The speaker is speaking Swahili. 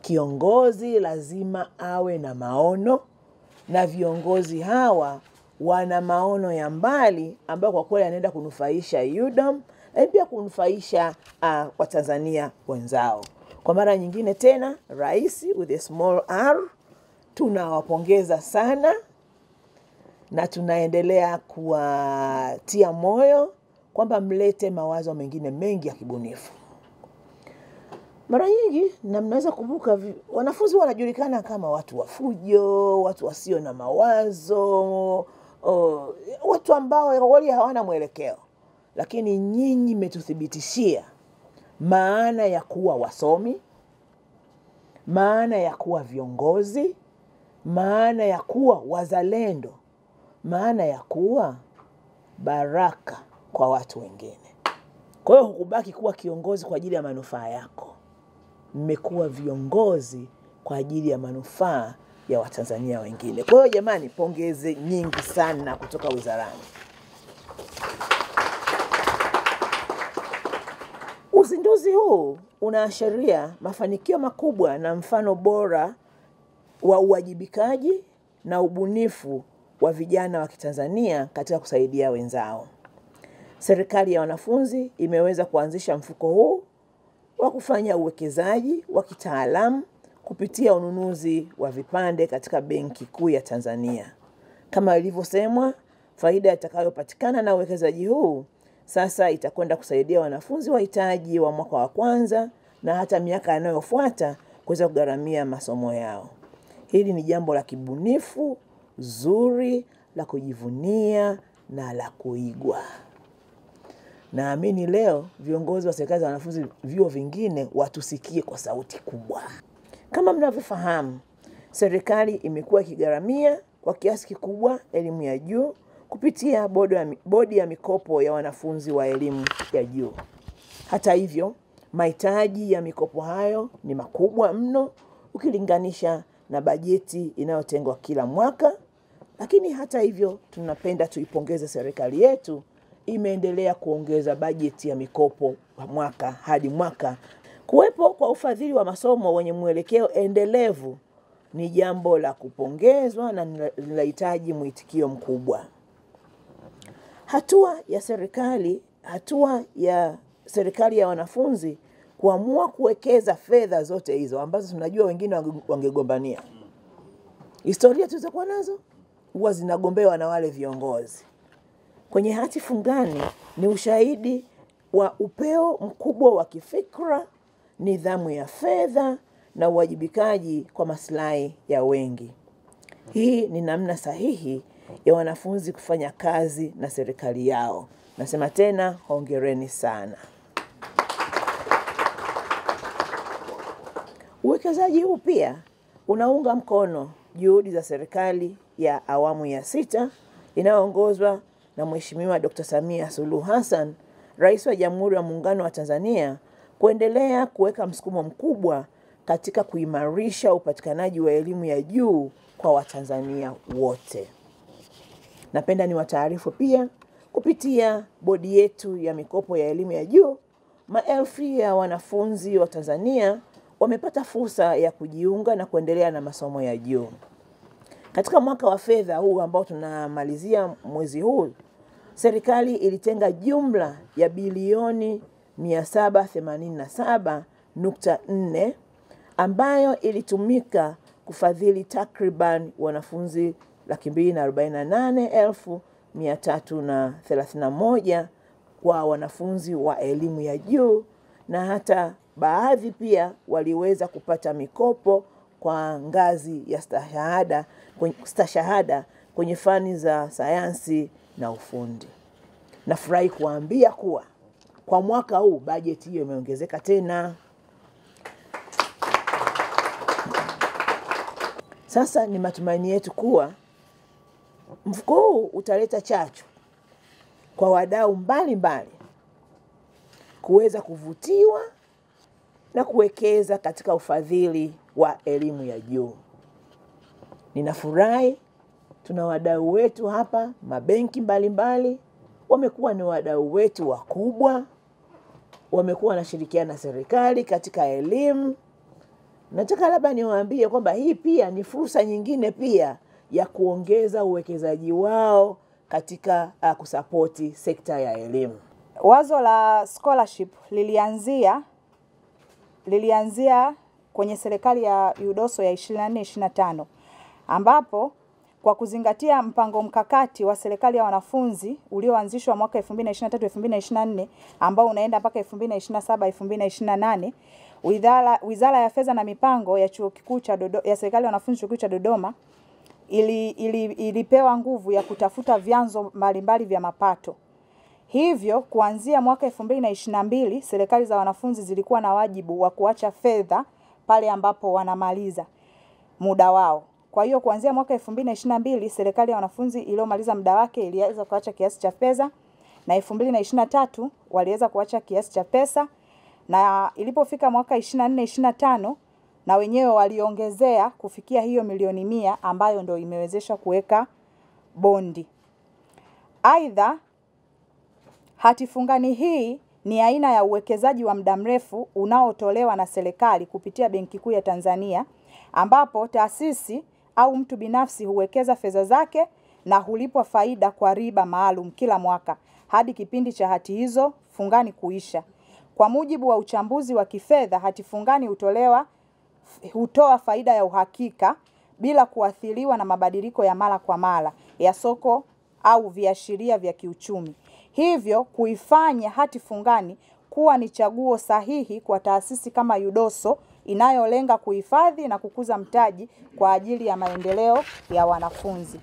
Kiongozi lazima awe na maono, na viongozi hawa wana maono ya mbali ambayo kwa kweli yanaenda kunufaisha UDOM na pia kunufaisha Watanzania wenzao. Kwa mara nyingine tena, Rais with a small r, tunawapongeza sana na tunaendelea kuwatia moyo kwamba mlete mawazo mengine mengi ya kibunifu. Mara nyingi, na mnaweza kumbuka, wanafunzi wanajulikana kama watu wa fujo, watu wasio na mawazo, watu ambao wali hawana mwelekeo. Lakini nyinyi mmetuthibitishia maana ya kuwa wasomi, maana ya kuwa viongozi, maana ya kuwa wazalendo, maana ya kuwa baraka kwa watu wengine. Kwa hiyo hukubaki kuwa kiongozi kwa ajili ya manufaa yako. Mmekuwa viongozi kwa ajili ya manufaa ya Watanzania wengine. Kwa hiyo jamani, pongezi nyingi sana kutoka wizarani. Uzinduzi huu unaashiria mafanikio makubwa na mfano bora wa uwajibikaji na ubunifu wa vijana wa Kitanzania katika kusaidia wenzao. Serikali ya wanafunzi imeweza kuanzisha mfuko huu wa kufanya uwekezaji wa kitaalamu kupitia ununuzi wa vipande katika Benki Kuu ya Tanzania. Kama ilivyosemwa, faida itakayopatikana na uwekezaji huu sasa itakwenda kusaidia wanafunzi wahitaji wa mwaka wa kwanza na hata miaka inayofuata kuweza kugharamia masomo yao. Hili ni jambo la kibunifu, zuri, la kujivunia na la kuigwa. Naamini leo viongozi wa serikali za wanafunzi vyuo vingine watusikie kwa sauti kubwa. Kama mnavyofahamu, serikali imekuwa ikigharamia kwa kiasi kikubwa elimu ya juu kupitia bodi ya mikopo ya wanafunzi wa elimu ya juu. Hata hivyo, mahitaji ya mikopo hayo ni makubwa mno ukilinganisha na bajeti inayotengwa kila mwaka. Lakini hata hivyo, tunapenda tuipongeze serikali yetu, imeendelea kuongeza bajeti ya mikopo mwaka hadi mwaka. Kuwepo kwa ufadhili wa masomo wenye mwelekeo endelevu ni jambo la kupongezwa na linahitaji mwitikio mkubwa. Hatua ya serikali ya wanafunzi kuamua kuwekeza fedha zote hizo ambazo tunajua wengine wangegombania. Historia tulizokuwa nazo huwa zinagombewa na wale viongozi. Kwenye hati fungani ni ushahidi wa upeo mkubwa wa kifikra, nidhamu ya fedha na uwajibikaji kwa maslahi ya wengi. Hii ni namna sahihi ya wanafunzi kufanya kazi na serikali yao. Nasema tena, hongereni sana. Uwekezaji huu pia unaunga mkono juhudi za serikali ya awamu ya 6 inayoongozwa na Mheshimiwa Dr. Samia Suluhu Hassan, Rais wa Jamhuri ya Muungano wa Tanzania, kuendelea kuweka msukumo mkubwa katika kuimarisha upatikanaji wa elimu ya juu kwa Watanzania wote. Napenda niwataarifu pia kupitia bodi yetu ya mikopo ya elimu ya juu, maelfu ya wanafunzi wa Tanzania wamepata fursa ya kujiunga na kuendelea na masomo ya juu. Katika mwaka wa fedha huu ambao tunamalizia mwezi huu, serikali ilitenga jumla ya bilioni 787.4 ambayo ilitumika kufadhili takriban wanafunzi 248,331 kwa wanafunzi wa elimu ya juu, na hata baadhi pia waliweza kupata mikopo kwa ngazi ya stashahada kwenye fani za sayansi na ufundi. Nafurahi kuambia kuwa kwa mwaka huu bajeti hiyo imeongezeka tena. Sasa ni matumaini yetu kuwa mfuko huu utaleta chachu kwa wadau mbalimbali kuweza kuvutiwa na kuwekeza katika ufadhili wa elimu ya juu. Ninafurahi tuna wadau wetu hapa, mabenki mbalimbali wamekuwa ni wadau wetu wakubwa, wamekuwa wanashirikiana na serikali katika elimu, Nataka labda niwaambie kwamba hii pia ni fursa nyingine pia ya kuongeza uwekezaji wao katika kusapoti sekta ya elimu. Wazo la scholarship lilianzia kwenye serikali ya UDOSO ya 24-25, ambapo kwa kuzingatia mpango mkakati wa serikali ya wanafunzi ulioanzishwa mwaka 2023-2024 ambao unaenda mpaka 2027-2028, Wizara ya Fedha na Mipango ya Chuo Kikuu cha Dodoma, ya serikali ya wanafunzi Chuo Kikuu cha Dodoma ilipewa nguvu ya kutafuta vyanzo mbalimbali vya mapato. Hivyo kuanzia mwaka 2022 serikali za wanafunzi zilikuwa na wajibu wa kuacha fedha pale ambapo wanamaliza muda wao. Kwa hiyo kuanzia mwaka 2022 serikali ya wanafunzi iliyomaliza muda wake iliweza kuacha kiasi cha pesa, na 2023 waliweza kuacha kiasi cha pesa, na ilipofika mwaka 24-25 na wenyewe waliongezea kufikia hiyo milioni 100 ambayo ndio imewezesha kuweka bondi. Aidha, hati fungani hii ni aina ya uwekezaji wa muda mrefu unaotolewa na serikali kupitia Benki Kuu ya Tanzania, ambapo taasisi au mtu binafsi huwekeza fedha zake na hulipwa faida kwa riba maalum kila mwaka hadi kipindi cha hati hizo fungani kuisha. Kwa mujibu wa uchambuzi wa kifedha, hati fungani hutoa faida ya uhakika bila kuathiriwa na mabadiliko ya mara kwa mara ya soko au viashiria vya kiuchumi. Hivyo kuifanya hati fungani kuwa ni chaguo sahihi kwa taasisi kama UDOSO inayolenga kuhifadhi na kukuza mtaji kwa ajili ya maendeleo ya wanafunzi.